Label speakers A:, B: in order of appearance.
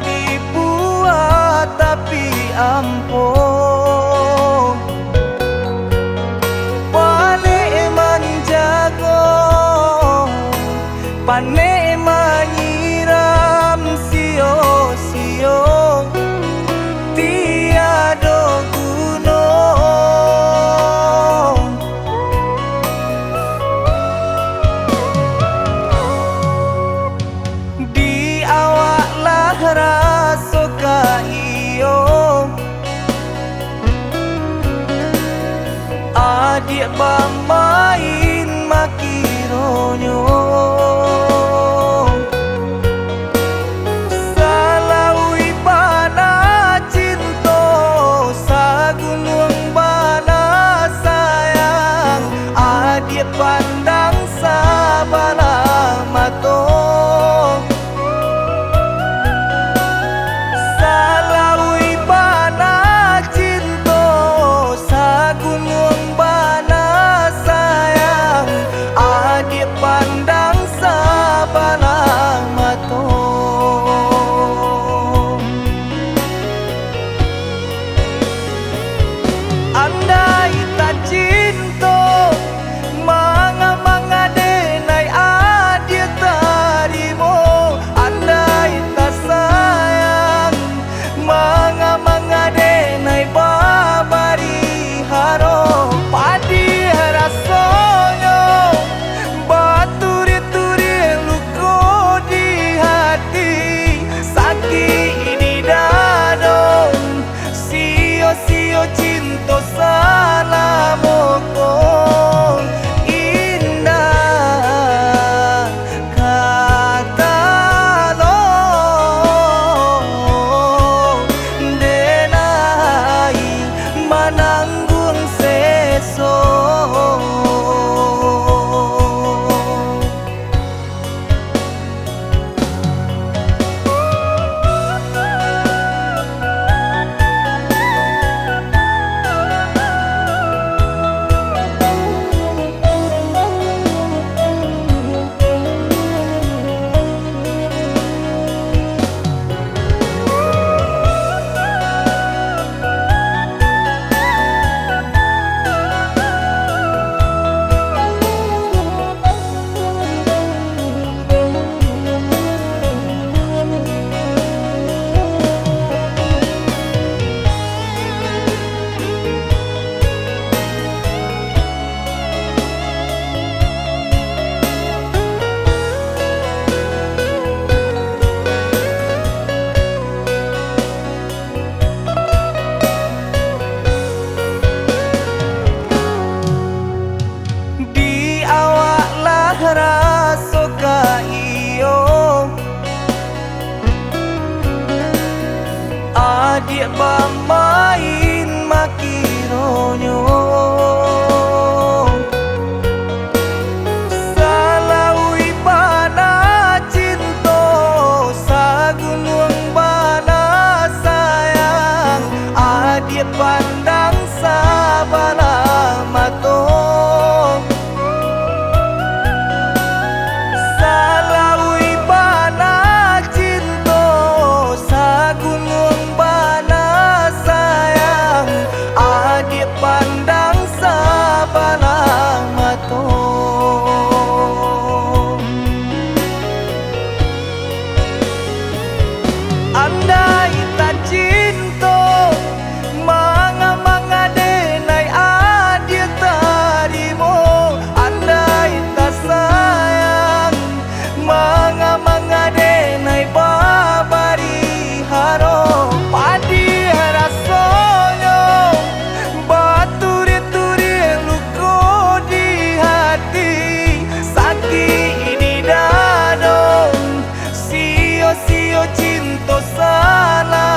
A: dibuat tapi ampun balik menjago pane menyiram sio-sio tiada guna di awak lah rasa iyo adik bermain makironyo salaui bana cinta sagunung bana sayang adik pandang sabana mato salaui bana cinta sagunung bana sayang adik pandang sabana mato andai tak cinta manga-manga denai adik tarimo andai tak sayang manga-manga denai babari haro padi rasanya baturi-turi luko di hati sakit di dadong sio-sio cinta salah mokong indah kata lo denai menanggung sesok di awak lah rasa iyo adik bermain makironyo salaui bana cinta sagunung bana sayang adik pandang sabana mato salaui bana cinta sagunung bana sayang adik pandang sabana mato andai tak cinta manga-manga denai adik tarimo andai tak sayang manga-manga denai babari haro padi rasanya baturi-turi luko di hati sakit di dadong sio-sio cinta salah